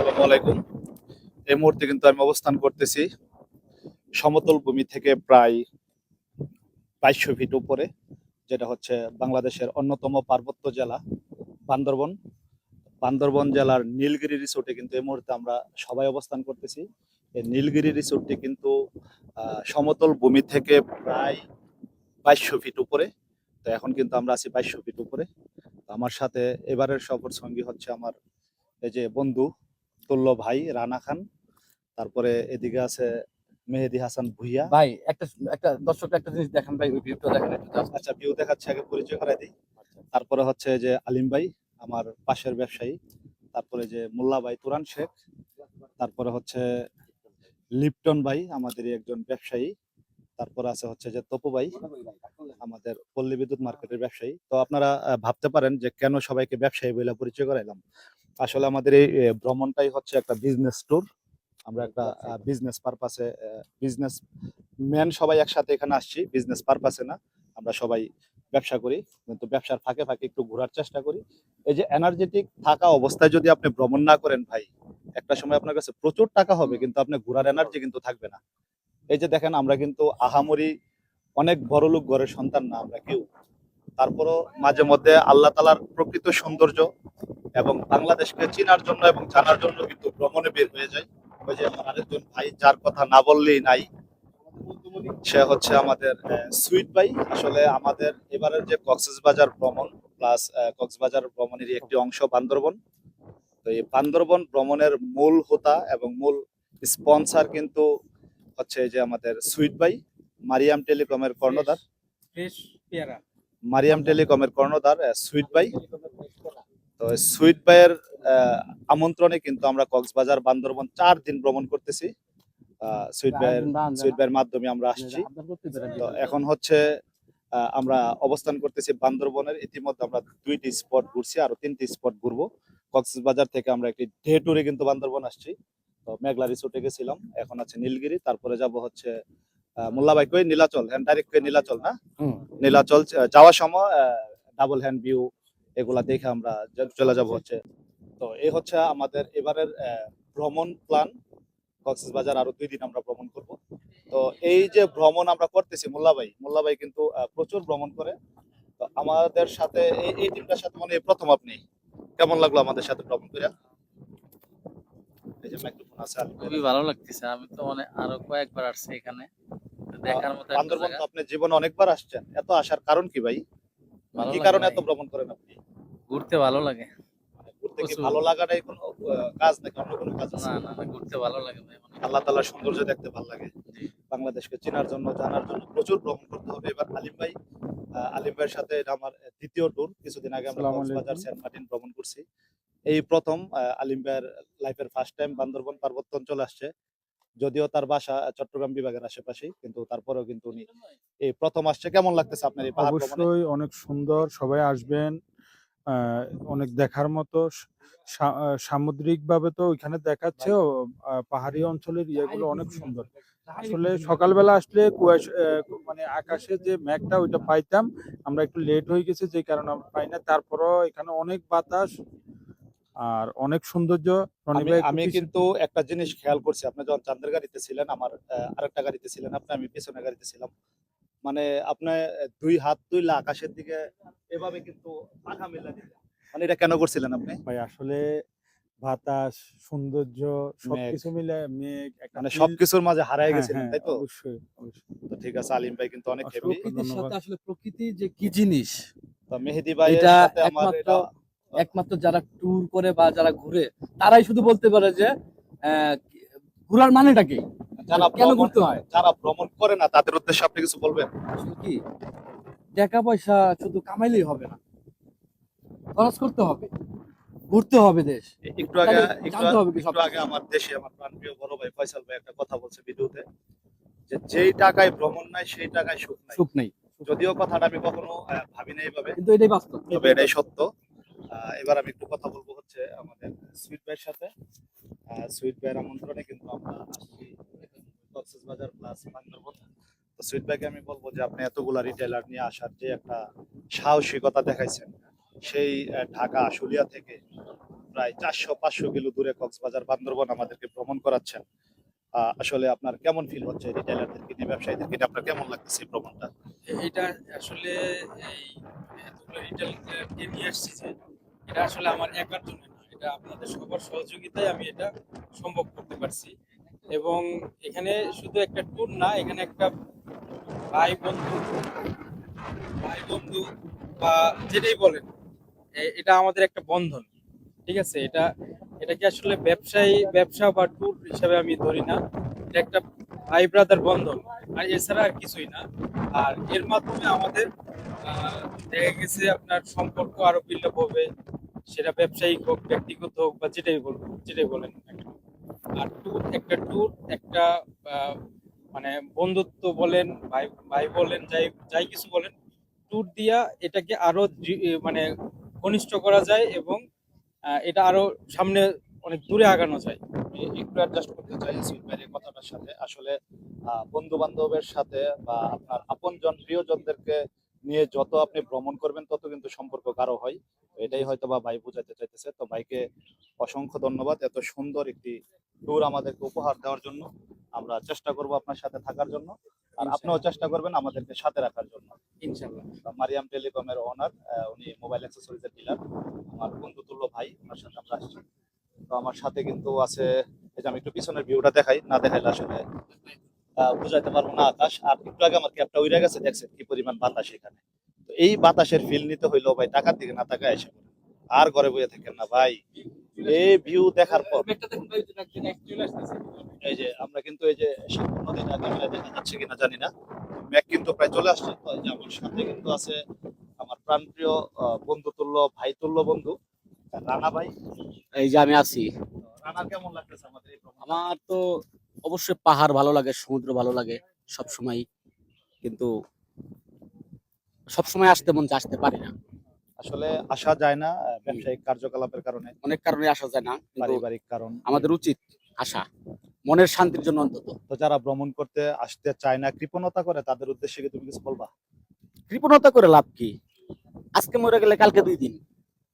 আসসালামু আলাইকুম। এই মুহূর্তে কিন্তু আমি অবস্থান করতেছি সমতল ভূমি থেকে প্রায় ২২০০ ফিট উপরে, যেটা হচ্ছে বাংলাদেশের অন্যতম পার্বত্য জেলা বান্দরবন। বান্দরবন জেলার নীলগিরি রিসোর্টে কিন্তু এই মুহূর্তে আমরা সবাই অবস্থান করতেছি। এই নীলগিরি রিসোর্টটি কিন্তু সমতল ভূমি থেকে প্রায় ২২০০ ফিট উপরে। তো এখন কিন্তু আমরা আছি ২২০০ ফিট উপরে। তো আমার সাথে এবারের সফর সঙ্গী হচ্ছে আমার এই যে বন্ধু তুল্য ভাই রানা খান। তারপরে এদিকে আছে মেহেদী হাসান ভুইয়া। ভাই একটা একটা দর্শক একটা জিনিস দেখান ভাই, ওই ভিউটা দেখান একটু জাস্ট। আচ্ছা, ভিউ দেখাচ্ছে, আগে পরিচয় করাই দিই। তারপরে হচ্ছে যে আলিম ভাই, আমার পাশের ব্যবসায়ী। তারপরে যে মোল্লা ভাই তুরান শেখ। তারপরে হচ্ছে লিপটন ভাই, আমাদেরই একজন ব্যবসায়ী। তারপরে আছে হচ্ছে যে তপু ভাই, আমাদের পল্লী বিদ্যুৎ মার্কেটের ব্যবসায়ী। তো আপনারা ভাবতে পারেন যে কেন সবাইকে ব্যবসায়ী বলে পরিচয় করাইলাম। আসলে আমাদের এই ভ্রমণটাই হচ্ছে একটা বিজনেস ট্যুর। আমরা একটা বিজনেস পারপাসে, বিজনেস ম্যান সবাই একসাথে এখানে আসছি বিজনেস পারপাসে না। আমরা সবাই ব্যবসা করি, কিন্তু ব্যবসার ফাঁকে ফাঁকে একটু ঘোরার চেষ্টা করি। এই যে এনার্জেটিক থাকা অবস্থায় যদি আপনি ভ্রমণ না করেন ভাই, একটা সময় আপনার কাছে প্রচুর টাকা হবে কিন্তু আপনি ঘোরার এনার্জি কিন্তু থাকবে না। এই যে দেখেন, আমরা কিন্তু আহামরি অনেক বড়লোক ঘরের সন্তান না আমরা কেউ। তারপরও মাঝে মধ্যে আল্লাহ তাআলার প্রকৃত সৌন্দর্য এবং বাংলাদেশকে চেনার জন্য এবং জানার জন্য কিন্তু ভ্রমণে বের হয়ে যায়। ওই যে আমার আরেকজন ভাই, যার কথা না বললেই নাই, সে হচ্ছে আমাদের সুইট ভাই। আসলে আমাদের এবারের যে কক্সবাজার ভ্রমণ প্লাস কক্সবাজার ভ্রমণেরই একটি অংশ বান্দরবন। তো এই বান্দরবন ভ্রমণের মূল হোতা এবং মূল স্পন্সর কিন্তু হচ্ছে যে আমাদের সুইট ভাই, মারিয়াম টেলিকমের কর্ণধার। মারিয়াম টেলিকমের কর্ণধার সুইট ভাই। তো সুইট ভাইয়ের আমন্ত্রণে কিন্তু আমরা কক্সবাজার বান্দরবন 4 দিন ভ্রমণ করতেছি। সুইট ভাইয়ের মাধ্যমে আমরা আসছি। তো এখন হচ্ছে আমরা অবস্থান করতেছি বান্দরবনের। ইতিমধ্যে আমরা 2টি স্পট ঘুরছি, আরো 3টি স্পট ঘুরবো। কক্সবাজার থেকে আমরা একটি ডে ট্যুরে কিন্তু বান্দরবন আসছি। তো মেঘলা রিসোর্টে গেছিলাম, এখন আছে নীলগিরি, তারপরে যাব হচ্ছে মোল্লা ভাই কই নীলাচল, হ্যাঁ ডাইরেক্ট নীলাচল না, নীলাচল যাওয়ার সময় ডাবল হ্যান্ড ভিউ এগুলা দেখে আমরা চলে যাব হচ্ছে। তো এই হচ্ছে আমাদের এবারের ভ্রমণ প্ল্যান। কক্সবাজার আরো 2 দিন আমরা ভ্রমণ করব। তো এই যে ভ্রমণ আমরা করতেছি, মোল্লা ভাই কিন্তু প্রচুর ভ্রমণ করে। তো আমাদের সাথে এই টিমটার সাথে মানে প্রথম আপনি, কেমন লাগলো আমাদের সাথে ভ্রমণ করে? এই যে মাইক্রোফোন আছে। খুবই ভালো লাগতেছে। আমি তো মানে আরো কয়েকবার আসছি এখানে, দেখার মতো একটা বান্দরবন জায়গা। তো আপনি জীবনে অনেকবার আসছেন, এত আসার কারণ কি ভাই? ভালো কি লাগে কারণে ভাই, এত ভ্রমণ করেন আপনি? ঘুরতে ভালো লাগে মানে ঘুরতে কি প্রচুর। ভালো লাগাটাই কোনো কাজ নাকি অন্য কোনো কাজ আছে? না না না, ঘুরতে ভালো লাগে ভাই অনেক। আল্লাহ তাআলার সৌন্দর্য দেখতে ভালো লাগে। জি। বাংলাদেশকে চেনার জন্য, জানার জন্য প্রচুর ভ্রমণ করতে হবে। এবার আলিম ভাইয়ের সাথে এটা আমার দ্বিতীয় ট্যুর। কিছুদিন আগে আমরা কক্সবাজার, সেন্ট মার্টিন ভ্রমণ করছি। এই প্রথম আলিম ভাইয়ের লাইফের ফার্স্ট টাইম বান্দরবন পার্বত্য অঞ্চলে আসছে। যদিও তার বাসা চট্টগ্রাম বিভাগের আশেপাশেই, কিন্তু তারপরেও কিন্তু উনি এই প্রথম আসছে। কেমন লাগতেছে আপনার এই পাহাড় ভ্রমণে? অবশ্যই অনেক সুন্দর, সবাই আসবেন। অনেক দেখার মতো। সামুদ্রিকভাবে তো ওইখানে দেখাচ্ছেও, পাহাড়ি অঞ্চলের ইয়েগুলো অনেক সুন্দর। আসলে সকালবেলা আসলে কুয়াশা, মানে আকাশে যে মেঘটা ওইটা পাইতাম, আমরা একটু লেট হয়ে গেছে যে কারণে আমরা পাই না। তারপরও এখানে অনেক বাতাস আর অনেক সৌন্দর্য। রনি আমি ভাই একটু আমি পিছনে। কিন্তু একটা জিনিস খেয়াল করছি, আপনি যখন চাঁদের গাড়িতে ছিলেন, আমার আরেকটা গাড়িতে ছিলেন আপনি, আমি পেছনের গাড়িতে ছিলাম। মানে আপনি 2 হাত তুইলা আকাশের দিকে এভাবে কিন্তু পাখা মেলে দিলেন। মানে এটা কেন করছিলেন আপনি? ভাই আসলে বাতাস, সৌন্দর্য মেঘ, সবকিছু মিলে মেঘ একটা মানে ফিল। সবকিছুর মাঝে হারায় হ্যাঁ, গেছিলেন, হ্যাঁ, তাই তো? অবশ্যই, অবশ্যই। তো ঠিক আছে, আলিম ভাই কিন্তু অনেক হেভি। অসংখ্য প্রকৃতির ধন্যবাদ। সাথে আসলে প্রকৃতি যে কি জিনিস, তো মেহেদী ভাইয়ের এটা সাথে আমার একমাত্র এটা একমাত্র যারা ট্যুর করে বা যারা ঘুরে তারাই শুধু বলতে পারে যে আহ, ঘোরার মানেটা কি, যারা কেন ভ্রমণ ঘুরতে হয়। যারা ভ্রমণ করে না তাদের উদ্দেশ্যে আপনি কিছু বলবেন? আসলে কি, টাকা পয়সা শুধু কামাইলেই হবে না, খরচ করতে হবে, ঘুরতে হবে দেশ, একটু আগে তাহলে একটু জানতে হবে কি একটু সবকিছু। আগে আমার দেশে আমার প্রাণপ্রিয় বড় ভাই ফয়সাল ভাই একটা কথা বলছে ভিডিওতে, যে যেই টাকায় ভ্রমণ নাই সেই টাকায় সুখ নাই। সুখ নেই, যদিও কথাটা আমি কখনো ভাবি না এইভাবে, কিন্তু এটাই বাস্তব। তবে এটাই সত্য। এবার আমি একটু কথা বলবো হচ্ছে আমাদের সুইট ভাইয়ের সাথে। সুইট ভাইয়ের আমন্ত্রণে কিন্তু আমরা আসছি কক্সবাজার প্লাস বান্দরবন। তো সুইট ভাইকে আমি বলবো যে আপনি এতগুলা রিটেলার নিয়ে আসার যে একটা সাহসিকতা দেখাইছেন, সেই ঢাকা আশুলিয়া থেকে প্রায় 400-500 কিলো দূরে কক্সবাজার বান্দরবন আমাদেরকে ভ্রমণ করাচ্ছেন। আসলে আপনার কেমন ফিল হচ্ছে রিটেইলারদেরকে নিয়ে, ব্যবসায়ীদেরকে নিয়ে আপনার কেমন লাগতেছে এই ভ্রমণটা? এটা আসলে এই এতগুলো রিটেল কে নিয়ে আসছি যে এটা আসলে আমার একার জন্য না, এটা আপনাদের সবার সহযোগিতায় আমি এটা সম্ভব করতে পারছি। এবং এখানে শুধু একটা ট্যুর না, এখানে একটা ভাই বন্ধু ভাই বন্ধু বা যেটাই বলেন, এটা আমাদের একটা বন্ধন। ঠিক আছে, এটাকে আসলে ব্যবসা বা ট্যুর হিসাবে আমি ধরি না, এটা একটা ভাই ব্রাদার বন্ধন, আর এছাড়া আর কিছুই না। আর এর মাধ্যমে আমাদের দেখা গেছে আপনার সম্পর্ক আরো বিল্ড আপ হবে, সেটা ব্যবসায়িক হোক, ব্যক্তিগত হোক, বা যেটাই বলেন না কেন। আর ট্যুর একটা আহ, মানে বন্ধুত্ব বলেন, ভাই ভাই বলেন, যাই যাই কিছু বলেন, ট্যুর দিয়া এটাকে আরো মানে ঘনিষ্ঠ করা যায়, এবং এটা আরো সামনে অনেক দূরে আগানো যায়। একটু অ্যাডজাস্ট করতে চাই সুইট ভাইয়ের কথাটার সাথে। আসলে বন্ধু বান্ধবের সাথে বা আপনার আপনজন প্রিয়জনদেরকে নিয়ে যত আপনি ভ্রমণ করবেন তত কিন্তু সম্পর্ক গাঢ় হয়। তো এটাই হয়তো বা ভাই বোঝাতে চাইতেছে। তো ভাইকে অসংখ্য ধন্যবাদ এত সুন্দর একটি ট্যুর আমাদেরকে উপহার দেওয়ার জন্য। আমরা চেষ্টা করব আপনার সাথে থাকার জন্য, আর আপনিও চেষ্টা করবেন আমাদেরকে সাথে রাখার জন্য। ইনশাল্লাহ। মারিয়াম টেলিকমের ওনার, উনি মোবাইল অ্যাক্সেসরিজের ডিলার, আমার বন্ধুতুল্য ভাই, ওনার সাথে আমরা আসছি। তো আমার সাথে কিন্তু আছে, এই যে আমি একটু পিছনের ভিউটা দেখাই, না দেখাইলে আসলে বুঝাইতে পারবো না। আকাশ, আর একটু আগে আমার ক্যাবটা উড়ে গেছে, দেখছেন কি পরিমাণ বাতাস এখানে। তো এই বাতাসের ফিল নিতে হইলো ভাই টাকার দিকে না তাকায় এসে পড়েন। আর ঘরে বসে থাকেন না ভাই, এই ভিউ দেখার পর। এই যে আমরা কিন্তু এই যে সামনে নদীটা ক্যামেরা দেখা যাচ্ছে কিনা জানি না, মেঘ কিন্তু প্রায় চলে আসছে। তো এই যে আমার সাথে কিন্তু আছে আমার প্রাণপ্রিয় বন্ধুতুল্য ভাইতুল্য বন্ধু রানা ভাই। এই যে আমি আছি। রানার কেমন লাগতেছে আমাদের এই ভ্রমণ? আমার তো অবশ্যই পাহাড় ভালো লাগে, সমুদ্র ভালো লাগে সব সময়, কিন্তু সব সময় আসতে মন চায়, আসতে পারি না। আসলে আসা যায় না ব্যবসায়িক কার্যকলাপের কারণে, অনেক কারণে আসা যায় না, কিন্তু পারিবারিক কারণ। আমাদের উচিত আসা, মনের শান্তির জন্য অন্তত। তো যারা ভ্রমণ করতে আসতে চায় না, কৃপণতা করে, তাদের উদ্দেশ্যে কি তুমি কিছু বলবা? কৃপণতা করে লাভ কি? আজকে মরে গেলে কালকে 2 দিন,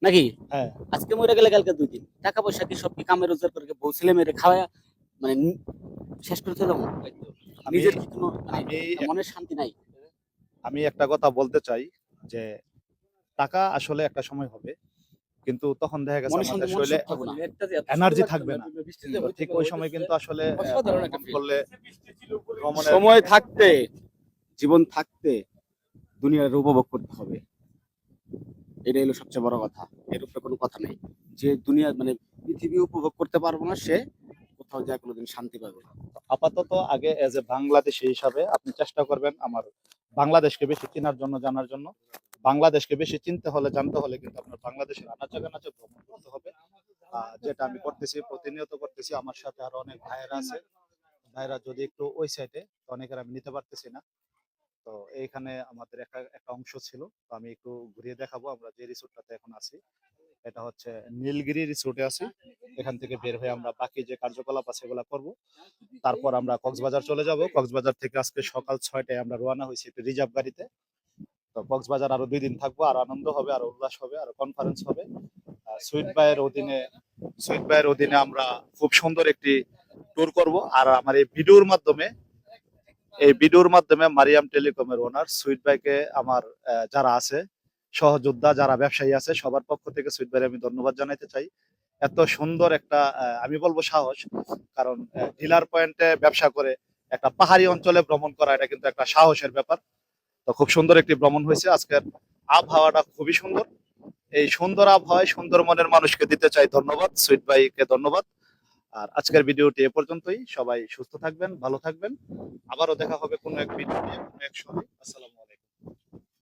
নাকি? হ্যাঁ, আজকে মরে গেলে কালকে 2 দিন। টাকা পয়সা কি সব কি কামে রোজগার করে বউ ছেলে মেরে খাওয়া মানে শেষ করে চলে যাবো? আমি নিজের কি কোনো মানে আমি মনের শান্তি নাই? আমি একটা কথা বলতে চাই যে টাকা আসলে একটা সময় হবে, কিন্তু তখন দেখা গেছে মনের আমাদের শান্তি শরীরে থাকবে না। এনার্জি থাকবে না। তো ঠিক ওই সময় কিন্তু আসলে অসাধারণ একটা ভ্রমণ feel। করলে ভ্রমণের সময় থাকতে, জীবন থাকতে দুনিয়ার উপভোগ করতে হবে, এটাই হলো সবচেয়ে বড় কথা। এর উপরে কোনো কথা নেই। যে দুনিয়া মানে পৃথিবী উপভোগ করতে পারবো না, সে কোথাও যায় কোনোদিন শান্তি পাবে না। আপাতত আগে এজ এ বাংলাদেশি হিসাবে আপনি চেষ্টা করবেন আমার বাংলাদেশকে বেশি চেনার জন্য, জানার জন্য। বাংলাদেশকে বেশি চিনতে হলে, জানতে হলে কিন্তু আপনার বাংলাদেশের আনাচে কানাচে ভ্রমণ করতে হবে। যেটা আমি করতেছি, প্রতিনিয়ত করতেছি। আমার সাথে আরো অনেক ভাইয়েরা আছে, ভাইয়েরা যদি একটু ওই সাইডে, তো অনেকের আমি নিতে পারতেছি না। তো এইখানে আমাদের একটা একটা অংশ ছিল, তো আমি একটু ঘুরিয়ে দেখাবো। আমরা যে রিসোর্টটাতে এখন আছি, এটা হচ্ছে নীলগিরি রিসোর্টে আছি। এখান থেকে বের হয়ে আমরা বাকি যে কার্যকলাপ আছে এগুলা করব। তারপর আমরা কক্সবাজার চলে যাব। কক্সবাজার থেকে আজকে সকাল 6টায় আমরা রওনা হয়েছি একটু রিজার্ভ গাড়িতে। তো কক্সবাজার আরো 2 দিন থাকবো, আর আনন্দ হবে, আর উল্লাস হবে, আর কনফারেন্স হবে। সুইট ভাইয়ের অধীনে আমরা খুব সুন্দর একটি ট্যুর করব। আর আমার এই ভিডিওর মাধ্যমে মারিয়াম টেলিকমের ওনার সুইট ভাইকে আমার যারা আছে সহযোদ্ধা, যারা ব্যবসায়ী আছে, সবার পক্ষ থেকে সুইট ভাইয়ের আমি ধন্যবাদ জানাইতে চাই। এত সুন্দর একটা আমি বলবো সাহস, কারণ ডিলার পয়েন্টে ব্যবসা করে একটা পাহাড়ি অঞ্চলে ভ্রমণ করা, এটা কিন্তু একটা সাহসের ব্যাপার। তো খুব সুন্দর একটি ভ্রমণ হয়েছে। আজকের আবহাওয়াটা খুবই সুন্দর। এই সুন্দর আবহাওয়ায় সুন্দর মনের মানুষকে দিতে চাই ধন্যবাদ, সুইট ভাইকে ধন্যবাদ। আর আজকের ভিডিওটি এ পর্যন্তই। সবাই সুস্থ থাকবেন, ভালো থাকবেন। আবারও দেখা হবে কোনো এক ভিডিও নিয়ে, কোনো এক সময়। আসসালামু আলাইকুম।